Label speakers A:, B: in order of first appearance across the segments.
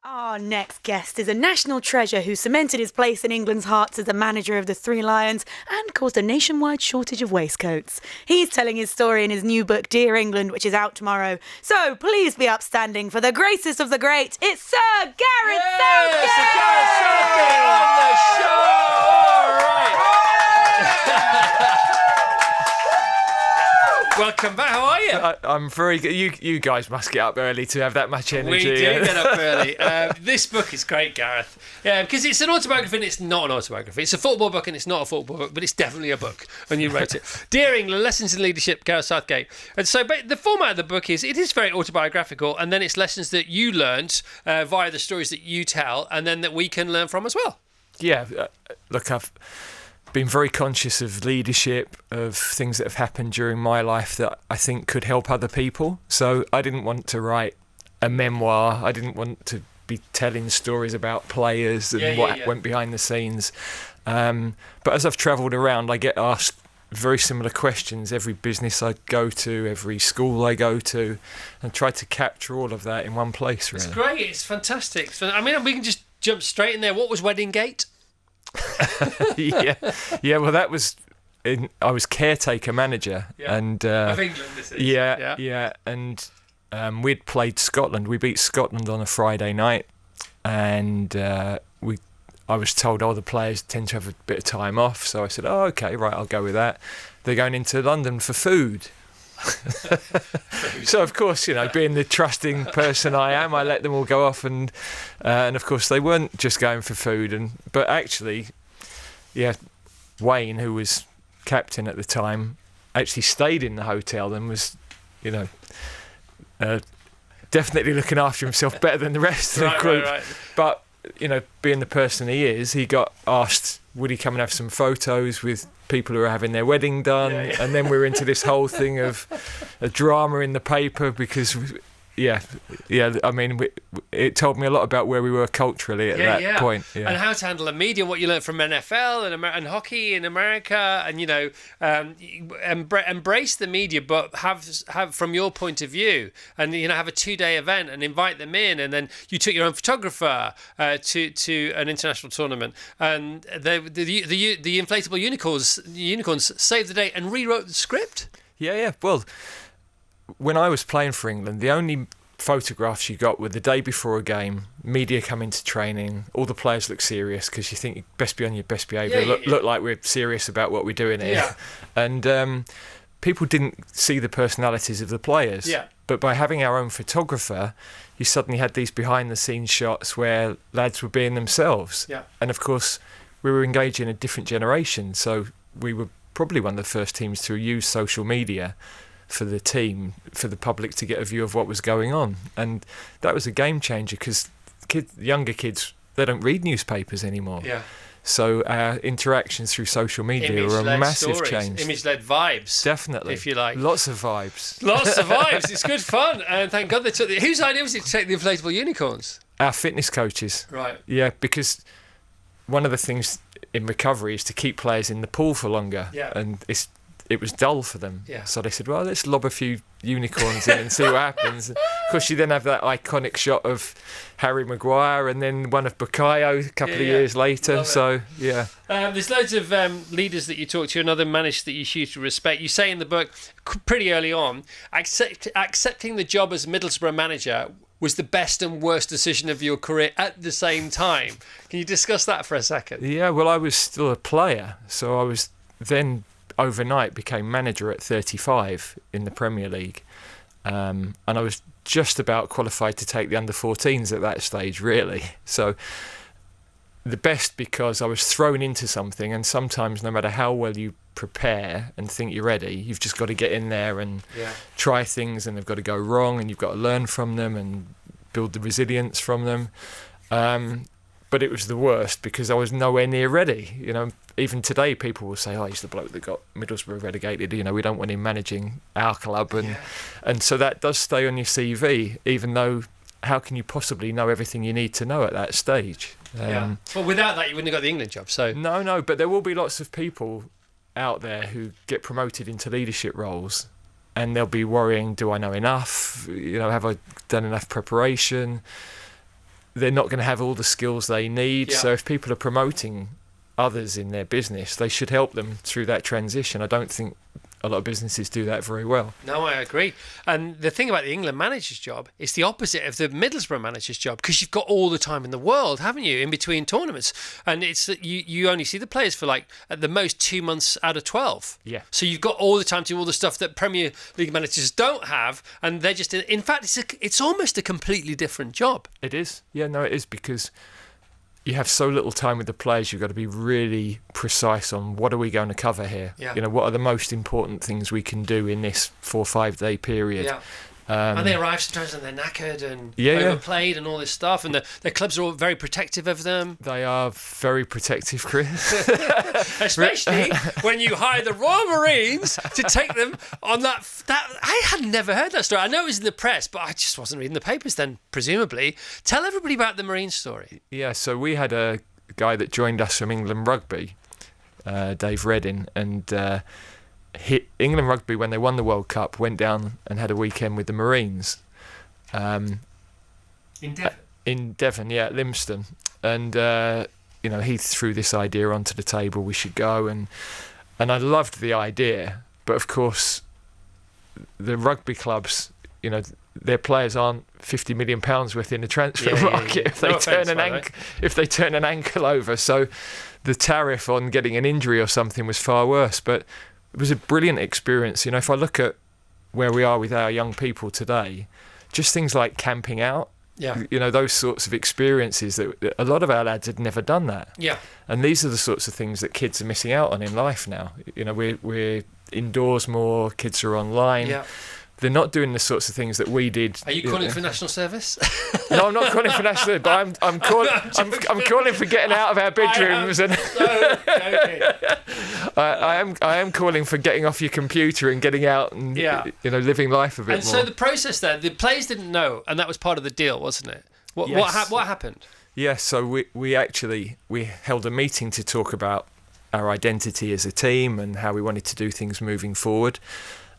A: Our next guest is a national treasure who cemented his place in England's hearts as the manager of the Three Lions and caused a nationwide shortage of waistcoats. He's telling his story in his new book, Dear England, which is out tomorrow. So please be upstanding for the greatest of the great. It's Sir Gareth Southgate!
B: Sir Gareth Southgate on the show! All right. Welcome back. How are you?
C: I'm very good. You guys must get up early to have that much energy.
B: We do get up early. This book is great, Gareth. Yeah, because it's an autobiography and it's not an autobiography. It's a football book and it's not a football book, but it's definitely a book. And you wrote it. Dear England, Lessons in Leadership, Gareth Southgate. And so the format of the book is, it is very autobiographical, and then it's lessons that you learnt via the stories that you tell, and then that we can learn from as well.
C: Yeah, look, I've been very conscious of leadership, of things that have happened during my life that I think could help other people. So I didn't want to write a memoir. I didn't want to be telling stories about players and what went behind the scenes. But as I've travelled around, I get asked very similar questions every business I go to, every school I go to, and try to capture all of that in one place, really.
B: It's great. It's fantastic. I mean, we can just jump straight in there. What was Wedding Gate?
C: yeah. Well, that was I was caretaker manager, and
B: of England. This is.
C: Yeah, and we'd played Scotland. We beat Scotland on a Friday night, and I was told, the players tend to have a bit of time off, so I said, okay, right, I'll go with that. They're going into London for food. So of course, being the trusting person I am, I let them all go off, and of course they weren't just going for food, but actually, Wayne, who was captain at the time, actually stayed in the hotel and was, definitely looking after himself better than the rest of the group. Right. But being the person he is, he got asked, would he come and have some photos with people who are having their wedding done? Yeah. And then we're into this whole thing of a drama in the paper because, I mean, it told me a lot about where we were culturally at that point. Yeah.
B: And how to handle the media, what you learned from NFL and hockey in America, and embrace the media, but have from your point of view, and have a 2-day event and invite them in, and then you took your own photographer to an international tournament, and the inflatable unicorns saved the day and rewrote the script.
C: Yeah. Well, when I was playing for England, the only photographs you got were the day before a game, media come into training, all the players look serious because you think you best be on your best behaviour, look like we're serious about what we're doing here. Yeah. And people didn't see the personalities of the players. Yeah. But by having our own photographer, you suddenly had these behind-the-scenes shots where lads were being themselves. Yeah. And of course, we were engaging a different generation, so we were probably one of the first teams to use social media for the team, for the public to get a view of what was going on. And that was a game changer because younger kids, they don't read newspapers anymore. Yeah. So our interactions through social media were a massive change.
B: Image-led vibes.
C: Definitely.
B: If you like.
C: Lots of vibes.
B: Lots of vibes. It's good fun. And thank God they took whose idea was it to take the inflatable unicorns?
C: Our fitness coaches.
B: Right.
C: Yeah, because one of the things in recovery is to keep players in the pool for longer. Yeah. And it was dull for them. Yeah. So they said, well, let's lob a few unicorns in and see what happens. Of course, you then have that iconic shot of Harry Maguire and then one of Bukayo a couple of years later.
B: There's loads of leaders that you talk to and other managers that you hugely respect. You say in the book, pretty early on, accepting the job as Middlesbrough manager was the best and worst decision of your career at the same time. Can you discuss that for a second?
C: Yeah, well, I was still a player. So I was then overnight became manager at 35 in the Premier League, and I was just about qualified to take the under-14s at that stage, really. So the best because I was thrown into something, and sometimes no matter how well you prepare and think you're ready, you've just got to get in there and try things, and they've got to go wrong, and you've got to learn from them and build the resilience from them. But it was the worst because I was nowhere near ready. Even today people will say, he's the bloke that got Middlesbrough relegated, we don't want him managing our club, and so that does stay on your CV, even though how can you possibly know everything you need to know at that stage?
B: Well, without that you wouldn't have got the England job. So
C: No, but there will be lots of people out there who get promoted into leadership roles and they'll be worrying, do I know enough? Have I done enough preparation? they're not going to have all the skills they need.
B: Yeah.
C: So if people are promoting others in their business, they should help them through that transition. I don't think a lot of businesses do that very well.
B: No, I agree. And the thing about the England manager's job is the opposite of the Middlesbrough manager's job, because you've got all the time in the world, haven't you, in between tournaments? And it's that you only see the players for like at the most 2 months out of 12.
C: Yeah.
B: So you've got all the time to do all the stuff that Premier League managers don't have, and they're just in fact it's almost a completely different job.
C: It is. Yeah, no, it is, because you have so little time with the players. You've got to be really precise on what are we going to cover here.
B: Yeah.
C: You know, what are the most important things we can do in this 4 or 5 day period.
B: Yeah. And they arrive sometimes and they're knackered and
C: Yeah, yeah.
B: overplayed and all this stuff, and their clubs are all very protective of them.
C: They are very protective, Chris.
B: Especially when you hire the Royal Marines to take them on that. I had never heard that story. I know it was in the press, but I just wasn't reading the papers then, presumably. Tell everybody about the Marine story.
C: Yeah, so we had a guy that joined us from England Rugby, Dave Redding, and England Rugby, when they won the World Cup, went down and had a weekend with the Marines.
B: In Devon?
C: In Devon, yeah, at Lympstone. And, he threw this idea onto the table, we should go. And I loved the idea. But, of course, the rugby clubs, their players aren't £50 million worth in the transfer market if they turn an ankle over. So the tariff on getting an injury or something was far worse. But it was a brilliant experience. If I look at where we are with our young people today, just things like camping out, those sorts of experiences that a lot of our lads had never done that.
B: Yeah.
C: And these are the sorts of things that kids are missing out on in life now. We're indoors more, kids are online.
B: Yeah.
C: They're not doing the sorts of things that we did.
B: Are you calling for national service?
C: No, I'm not calling for national service, but I'm calling for getting out of our bedrooms. I am calling for getting off your computer and getting out and living life a bit more.
B: And so the process there, the players didn't know, and that was part of the deal, wasn't it? What happened?
C: Yes, so we held a meeting to talk about our identity as a team and how we wanted to do things moving forward.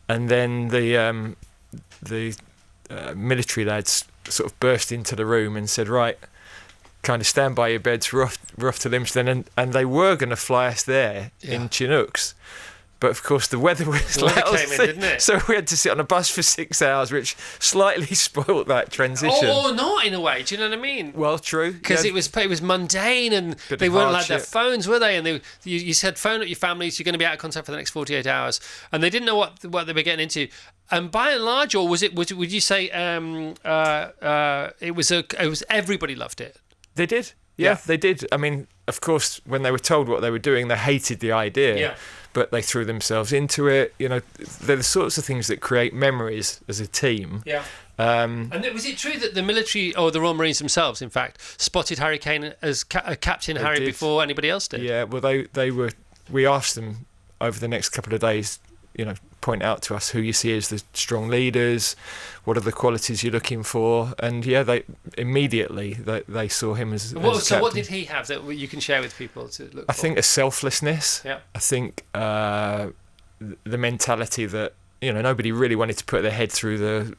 C: And then the military lads sort of burst into the room and said, right, kind of stand by your beds, we're off to Lympstone. And they were going to fly us there in Chinooks. But of course the weather was
B: didn't it?
C: So we had to sit on a bus for 6 hours, which slightly spoilt that transition.
B: Or not, in a way. Do you know what I mean?
C: Well, true.
B: Because it was mundane, and they weren't allowed their phones, were they? And you said phone at your families. You're going to be out of contact for the next 48 hours, and they didn't know what they were getting into. And by and large, or would you say it was everybody loved it?
C: They did. Yeah, they did. I mean, of course, when they were told what they were doing, they hated the idea.
B: Yeah.
C: But they threw themselves into it. They're the sorts of things that create memories as a team.
B: Yeah. And was it true that the military or the Royal Marines themselves, in fact, spotted Harry Kane as Captain Harry before anybody else did?
C: Yeah. Well, they were. We asked them over the next couple of days, point out to us who you see as the strong leaders, what are the qualities you're looking for, and they immediately they saw him as.
B: So
C: captain.
B: what did he have that you can share with people to look for?
C: I think a selflessness.
B: Yeah.
C: I think the mentality that nobody really wanted to put their head through the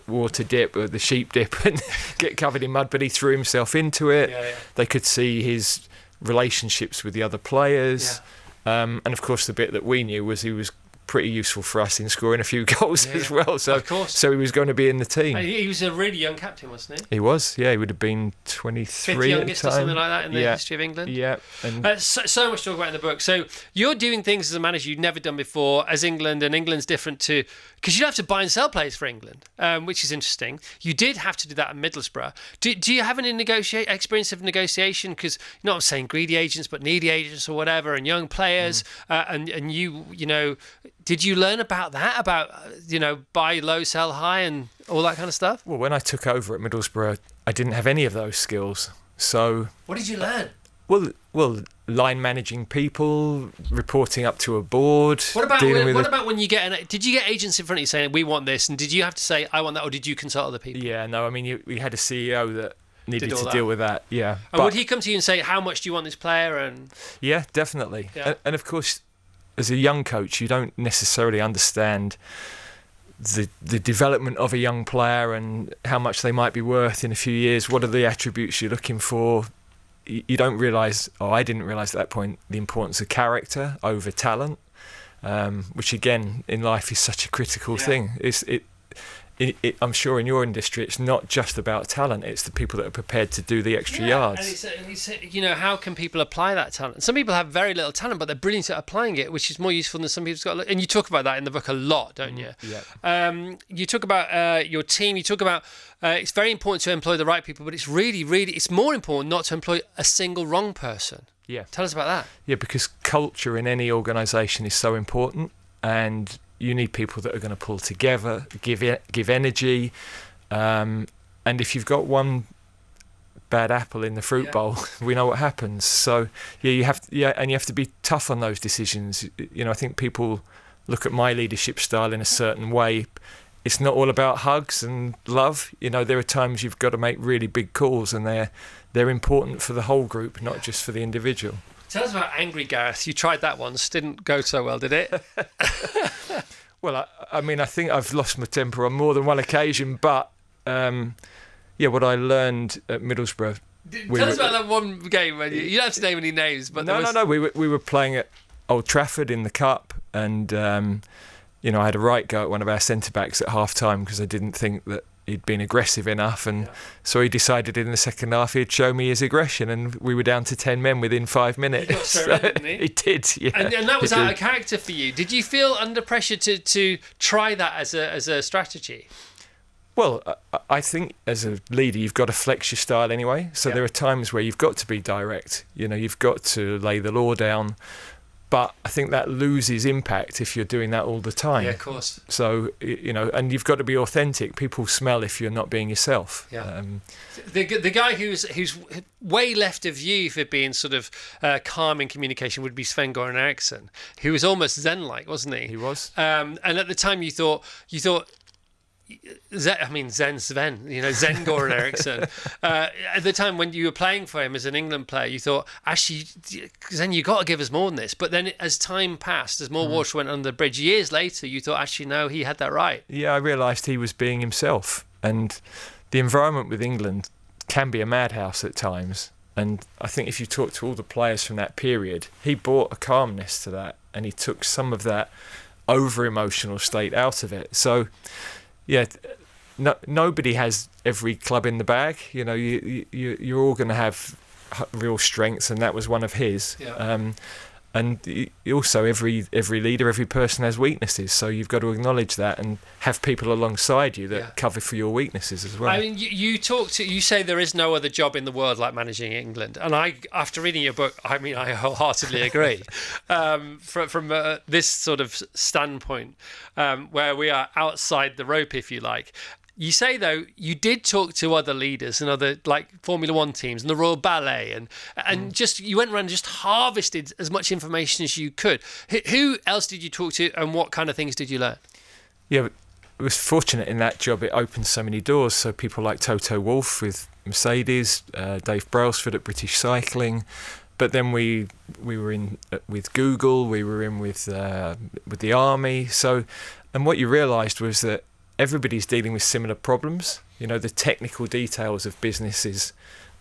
C: water dip or the sheep dip and get covered in mud, but he threw himself into it.
B: Yeah.
C: They could see his relationships with the other players, and of course the bit that we knew was he was pretty useful for us in scoring a few goals as well. So,
B: of course.
C: So he was going to be in the team.
B: He was a really young captain, wasn't he?
C: He was, yeah. He would have been 23
B: Fifth
C: at the
B: youngest
C: time.
B: or something like that in the history of England.
C: Yeah. And
B: so much to talk about in the book. So you're doing things as a manager you've never done before as England, and England's different to... Because you have to buy and sell players for England, which is interesting. You did have to do that at Middlesbrough. Do you have any experience of negotiation? Because, I'm saying greedy agents, but needy agents or whatever, and young players, and you did you learn about that? About, buy low, sell high and all that kind of stuff?
C: Well, when I took over at Middlesbrough, I didn't have any of those skills. So...
B: What did you learn?
C: Well, line managing people, reporting up to a board.
B: What about when you get did you get agents in front of you saying, we want this, and did you have to say, I want that, or did you consult other people?
C: Yeah, no, I mean, we had a CEO that needed to deal with that, yeah.
B: And would he come to you and say, how much do you want this player? And
C: yeah, definitely.
B: Yeah.
C: And of course, as a young coach, you don't necessarily understand the development of a young player and how much they might be worth in a few years. What are the attributes you're looking for? You don't realise, I didn't realise at that point, the importance of character over talent, which again in life is such a critical thing. I'm sure in your industry it's not just about talent, it's the people that are prepared to do the extra yards.
B: And it's how can people apply that talent? Some people have very little talent, but they're brilliant at applying it, which is more useful than some people's got. And you talk about that in the book a lot, don't you?
C: Yeah.
B: You talk about your team. You talk about it's very important to employ the right people, but it's really, really, it's more important not to employ a single wrong person.
C: Yeah.
B: Tell us about that.
C: Yeah, because culture in any organisation is so important, and you need people that are going to pull together, give energy, and if you've got one bad apple in the fruit bowl, we know what happens. So you have to be tough on those decisions. I think people look at my leadership style in a certain way. It's not all about hugs and love. There are times you've got to make really big calls, and they're important for the whole group, not just for the individual.
B: Tell us about Angry Gareth. You tried that once. Didn't go so well, did it?
C: Well, I think I've lost my temper on more than one occasion, but what I learned at Middlesbrough.
B: Tell us about that one game when you don't have to name any names, but
C: no. We were playing at Old Trafford in the Cup, and I had a right go at one of our centre backs at half time because I didn't think that he'd been aggressive enough, and so he decided in the second half he'd show me his aggression, and we were down to 10 men within 5 minutes.
B: He got so red, didn't he?
C: He did, yeah.
B: And that was out of character for you. Did you feel under pressure to try that as a strategy?
C: Well, I think as a leader you've got to flex your style anyway, so there are times where you've got to be direct, you've got to lay the law down. But I think that loses impact if you're doing that all the time.
B: Yeah, of course.
C: So, and you've got to be authentic. People smell if you're not being yourself.
B: Yeah. The guy who's way left of you for being sort of calm in communication would be Sven-Goran Eriksson, who was almost Zen-like, wasn't he?
C: He was.
B: And at the time you thought. Zen Sven, Zen-Goran Eriksson. At the time when you were playing for him as an England player, you thought, actually, Zen, you got to give us more than this. But then as time passed, as more water went under the bridge, years later, you thought, actually, no, he had that right.
C: Yeah, I realised he was being himself. And the environment with England can be a madhouse at times. And I think if you talk to all the players from that period, he brought a calmness to that, and he took some of that over-emotional state out of it. So, yeah, nobody has every club in the bag. You're all going to have real strengths, and that was one of his. Yeah. And also, every leader, every person has weaknesses. So you've got to acknowledge that and have people alongside you that cover for your weaknesses as well.
B: I mean, you say there is no other job in the world like managing England, and after reading your book, I wholeheartedly agree. From this sort of standpoint, where we are outside the rope, if you like. You say, though, you did talk to other leaders and other Formula One teams and the Royal Ballet and just you went around and just harvested as much information as you could. Who else did you talk to, and what kind of things did you learn?
C: Yeah, I was fortunate in that job. It opened so many doors. So people like Toto Wolff with Mercedes, Dave Brailsford at British Cycling. But then we were in with Google, we were in with the Army. So, and what you realised was that everybody's dealing with similar problems. The technical details of businesses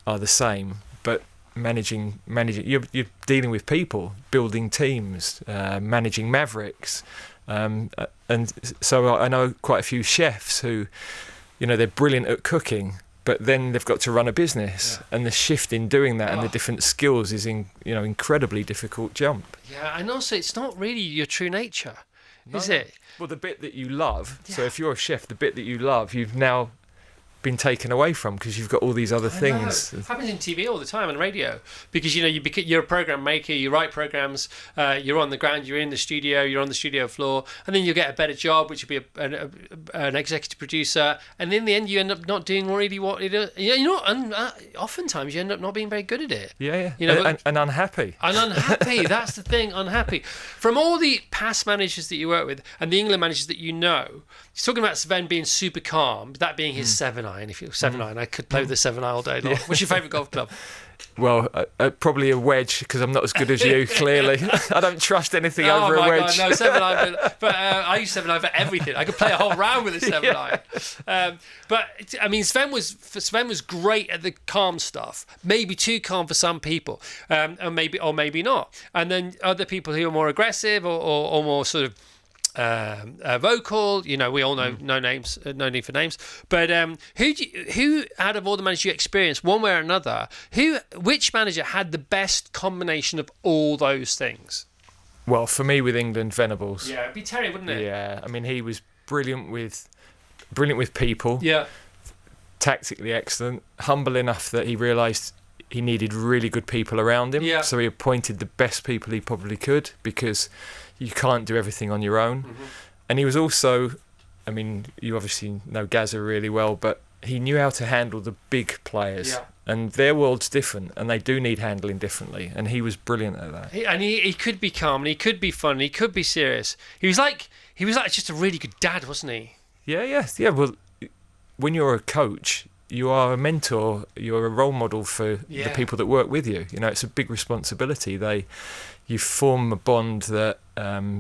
C: are the same, but managing you're dealing with people, building teams, managing mavericks, and so I know quite a few chefs who, they're brilliant at cooking, but then they've got to run a business, and the shift in doing that and the different skills is incredibly difficult jump.
B: Yeah, and also it's not really your true nature. Is it?
C: Well, the bit that you love, so if you're a chef, the bit that you love, you've now been taken away from because you've got all these other things.
B: It happens in TV all the time and radio because you're a program maker, you write programs, you're on the ground, you're in the studio, you're on the studio floor, and then you get a better job, which will be an executive producer, and in the end you end up not doing really what it is. Oftentimes you end up not being very good at it.
C: Yeah. And unhappy.
B: And unhappy. That's the thing. Unhappy. From all the past managers that you work with and the England managers that you're talking about Sven being super calm, that being his 7 iron. If you're 7 iron, I could play with the 7 iron all day long. What's your favourite golf club?
C: Well, probably a wedge, because I'm not as good as you, clearly. I don't trust anything over a wedge.
B: God, no, 7 iron. But I use 7 iron for everything. I could play a whole round with a 7 iron. But I mean, Sven was great at the calm stuff. Maybe too calm for some people, or maybe not. And then other people who are more aggressive or more sort of vocal, we all know no names, no need for names. But who out of all the managers you experienced, one way or another, which manager had the best combination of all those things?
C: Well, for me, with England, Venables.
B: Yeah, it'd be Terry, wouldn't it?
C: Yeah, I mean, he was brilliant with people.
B: Yeah,
C: tactically excellent, humble enough that he realised he needed really good people around him.
B: Yeah.
C: So he appointed the best people he probably could, because you can't do everything on your own.
B: Mm-hmm.
C: And he was also, I mean, you obviously know Gazza really well, but he knew how to handle the big players. Yeah. And their world's different, and they do need handling differently. And he was brilliant at that.
B: He could be calm, and he could be fun, and he could be serious. He was like just a really good dad, wasn't he?
C: Yeah. Well, when you're a coach, you are a mentor, you're a role model for the people that work with you. It's a big responsibility. You form a bond that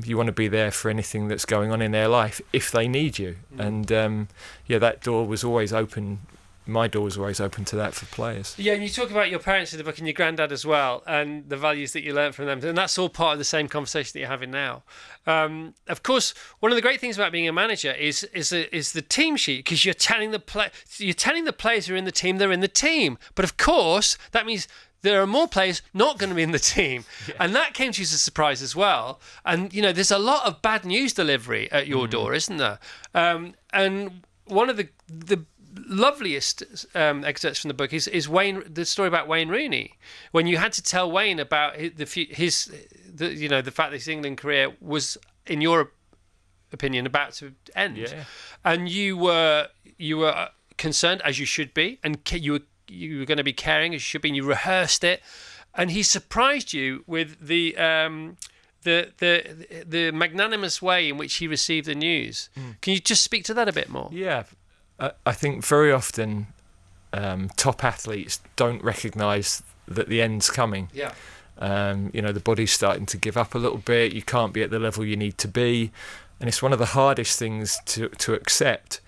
C: you want to be there for anything that's going on in their life if they need you. And that door was always open. My door was always open to that for players. Yeah,
B: and you talk about your parents in the book and your granddad as well, and the values that you learnt from them, and that's all part of the same conversation that you're having now. Of course, one of the great things about being a manager is the team sheet, because you're telling the players who are in the team they're in the team. But of course, that means there are more players not going to be in the team. Yeah. And that came to you as a surprise as well. And, there's a lot of bad news delivery at your door, isn't there? And one of the loveliest excerpts from the book is the story about Wayne Rooney, when you had to tell Wayne about the fact that his England career was, in your opinion, about to end. Yeah. And you were concerned, as you should be, and you were going to be caring, as you should be, and you rehearsed it, and he surprised you with the magnanimous way in which he received the news. Can you just speak to that a bit more?
C: Yeah, I think very often top athletes don't recognise that the end's coming.
B: Yeah.
C: The body's starting to give up a little bit. You can't be at the level you need to be, and it's one of the hardest things to accept.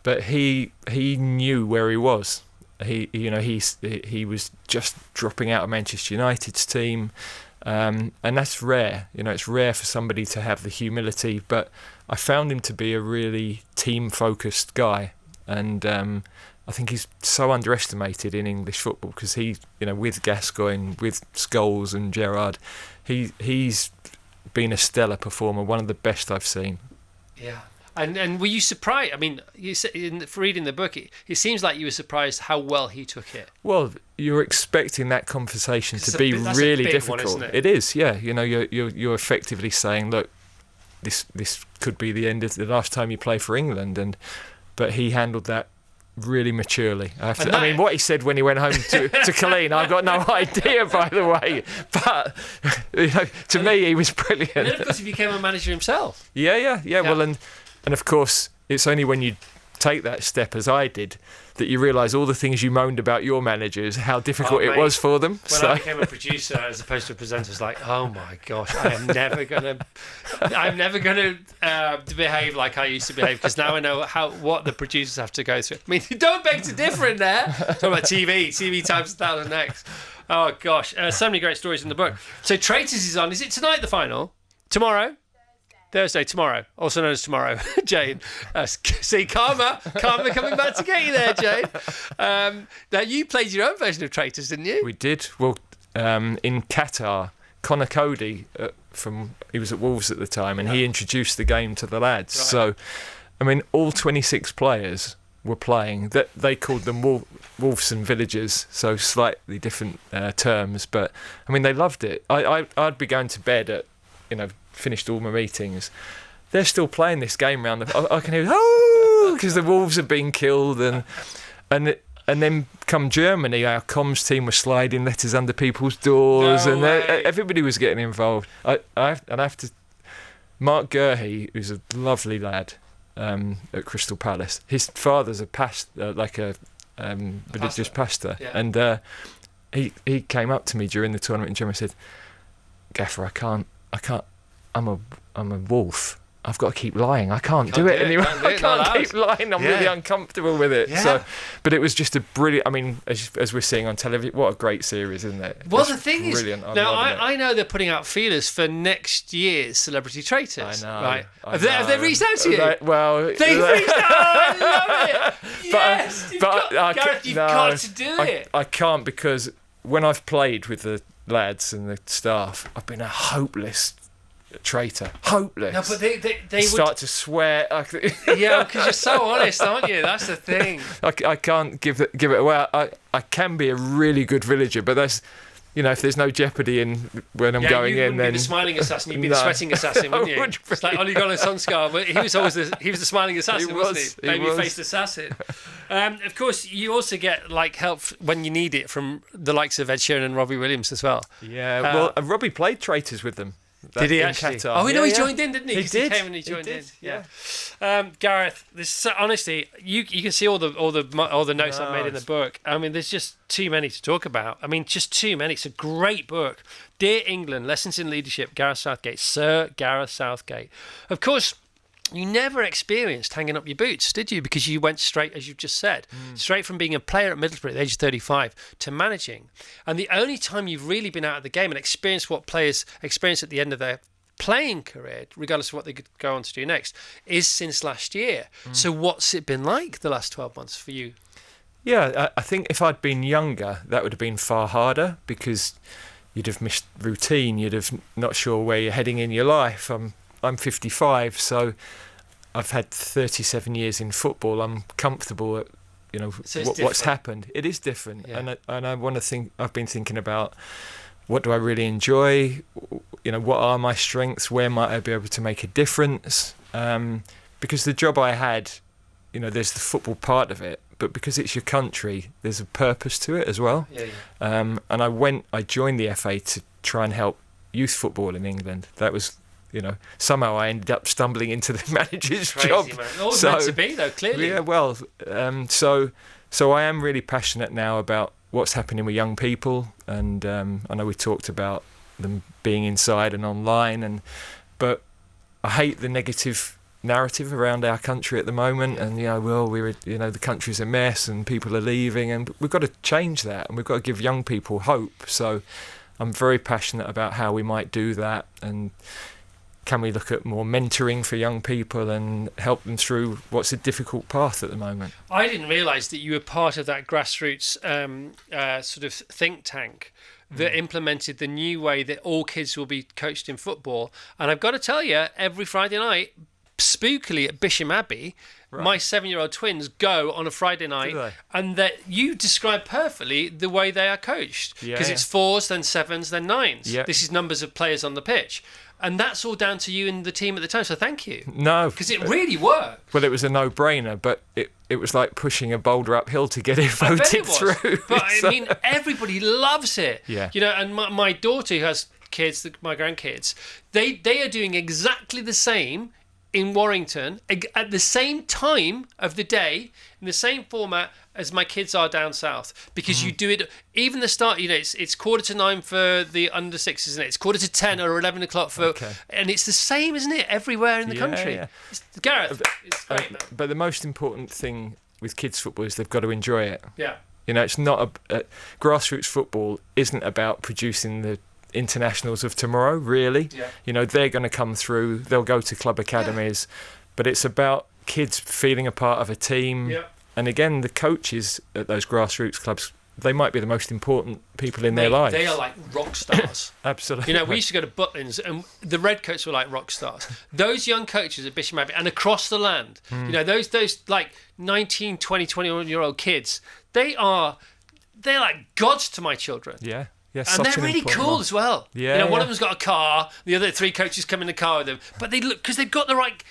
C: But he knew where he was. He was just dropping out of Manchester United's team, and that's rare. It's rare for somebody to have the humility. But I found him to be a really team-focused guy, and I think he's so underestimated in English football, because he, with Gascoigne, with Scholes and Gerrard, he's been a stellar performer, one of the best I've seen.
B: Yeah. And were you surprised? I mean, you said reading the book, it seems like you were surprised how well he took it.
C: Well, you're expecting that conversation to be really difficult. One, isn't it? It is, yeah. You're effectively saying, look, this could be the end of the last time you play for England, but he handled that really maturely. I mean, what he said when he went home to Colleen, I've got no idea, by the way. But to me, he was brilliant.
B: And then, of course, he became a manager himself.
C: Yeah. Well, and of course, it's only when you take that step, as I did, that you realise all the things you moaned about your managers, how difficult it was for them.
B: When I became a producer as opposed to a presenter, it's like, oh my gosh, I'm never gonna behave like I used to behave, because now I know what the producers have to go through. I mean, don't beg to differ in there. Talking about TV times 1,000x. Oh gosh, so many great stories in the book. So Traitors is on. Is it tonight, the final? Tomorrow? Thursday, tomorrow, also known as Tomorrow, Jane. See, karma coming back to get you there, Jane. Now, you played your own version of Traitors, didn't you?
C: We did. Well, in Qatar, Conor Cody, he was at Wolves at the time, and he introduced the game to the lads. Right. So, I mean, all 26 players were playing. They called them Wolves and Villagers, so slightly different terms. But, I mean, they loved it. I'd be going to bed at, finished all my meetings, they're still playing this game round. I can hear because the Wolves are being killed, and then come Germany, our comms team were sliding letters under people's doors, and everybody was getting involved. I have to. Mark Gurhey, who's a lovely lad, at Crystal Palace. His father's a religious pastor, and he came up to me during the tournament in Germany and said, "Gaffer, I can't. I'm a wolf. I've got to keep lying. I can't do it anymore. I can't keep lying. I'm really uncomfortable with it."
B: Yeah.
C: So, but it was just a brilliant. I mean, as we're seeing on television, what a great series, isn't it?
B: Well,
C: it's
B: the thing
C: brilliant.
B: is, now I know they're putting out feelers for next year's Celebrity Traitors.
C: I know.
B: Right?
C: I
B: Have they reached out to you?
C: They've
B: reached out. I love it. Yes, Gareth, you've got to do it.
C: I can't, because when I've played with the lads and the staff, I've been a hopeless traitor. Hopeless.
B: No, but they
C: start to swear.
B: Yeah, because you're so honest, aren't you? That's the thing.
C: I can't give it away. I can be a really good villager, but that's, if there's no jeopardy in when I'm going in, then
B: you'd be the smiling assassin. You'd be the sweating assassin, wouldn't you? It's like Ole Gunnar Solskjaer, but he was the smiling assassin, wasn't he? Baby-faced assassin. Of course, you also get help when you need it from the likes of Ed Sheeran and Robbie Williams as well.
C: Yeah, Robbie played Traitors with them.
B: Did he actually?
C: Qatar.
B: Oh, he joined in, didn't he?
C: He did.
B: He came and he joined in. Yeah. Gareth, honestly, you can see all the notes I've made in the book. I mean, there's just too many to talk about. I mean, just too many. It's a great book. Dear England: Lessons in Leadership. Gareth Southgate, Sir Gareth Southgate. Of course, you never experienced hanging up your boots, did you? Because you went straight, as you've just said, straight from being a player at Middlesbrough at the age of 35 to managing. And the only time you've really been out of the game and experienced what players experience at the end of their playing career, regardless of what they could go on to do next, is since last year. So what's it been like the last 12 months for you?
C: Yeah, I think if I'd been younger, that would have been far harder, because you'd have missed routine. You'd have not sure where you're heading in your life. I'm 55, so I've had 37 years in football. I'm comfortable at what's happened. It is different, and I want to think. I've been thinking about, what do I really enjoy? What are my strengths? Where might I be able to make a difference? Because the job I had, there's the football part of it, but because it's your country, there's a purpose to it as well. And I joined the FA to try and help youth football in England. That was, somehow I ended up stumbling into the manager's job.
B: Man. Always meant to be, though, clearly.
C: Yeah, well, so I am really passionate now about what's happening with young people, and I know we talked about them being inside and online, but I hate the negative narrative around our country at the moment, and the country's a mess and people are leaving, and we've got to change that, and we've got to give young people hope. So I'm very passionate about how we might do that, and can we look at more mentoring for young people and help them through what's a difficult path at the moment.
B: I didn't realise that you were part of that grassroots sort of think tank that implemented the new way that all kids will be coached in football. And I've got to tell you, every Friday night, spookily at Bisham Abbey, my 7-year-old twins go on a Friday night, and that you describe perfectly the way they are coached, because it's 4s, then 7s, then 9s. This is numbers of players on the pitch. And that's all down to you and the team at the time, so thank you.
C: No.
B: Because it really worked.
C: Well, it was a no-brainer, but it was like pushing a boulder uphill to get it voted through.
B: But I mean, everybody loves it.
C: Yeah.
B: And my daughter, who has kids, my grandkids, they are doing exactly the same in Warrington at the same time of the day, in the same format as my kids are down south, because you do it even the start. It's 8:45 for the under 6s, isn't it? It's 10:15 or 11 o'clock for, and it's the same, isn't it, everywhere in the country?
C: Yeah.
B: Gareth, it's great, man.
C: But the most important thing with kids football is they've got to enjoy it.
B: Yeah.
C: It's not grassroots football isn't about producing the internationals of tomorrow, really. They're going to come through, they'll go to club academies, but it's about kids feeling a part of a team. And again, the coaches at those grassroots clubs, they might be the most important people in their lives.
B: They are like rock stars.
C: Absolutely.
B: We used to go to Butlins, and the Redcoats were like rock stars. Those young coaches at Bisham Abbey and across the land, those like 19, 20, 21-year-old kids, they're like gods to my children.
C: Yeah,
B: and they're really cool as well. One of them's got a car, the other 3 coaches come in the car with them, but they look, because they've got the right.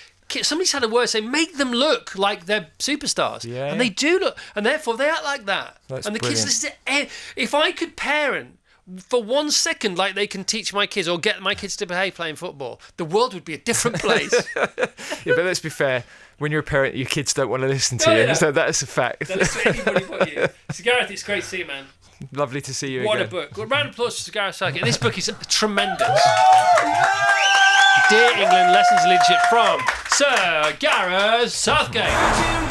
B: Somebody's had a word say, make them look like they're superstars, and they do look, and therefore they act like that.
C: That's
B: and the
C: brilliant.
B: kids listen to. If I could parent for 1 second like they can teach my kids or get my kids to behave playing football, the world would be a different place.
C: Yeah, but let's be fair. When you're a parent, your kids don't want to listen to you, so that's a fact.
B: Don't listen to anybody but you. Sir Gareth, it's great to see you, man.
C: Lovely to see you
B: What
C: again.
B: a book. Well, round of applause for Sir Gareth Southgate. This book is tremendous. Dear England, Lessons in Leadership from Sir Gareth Southgate.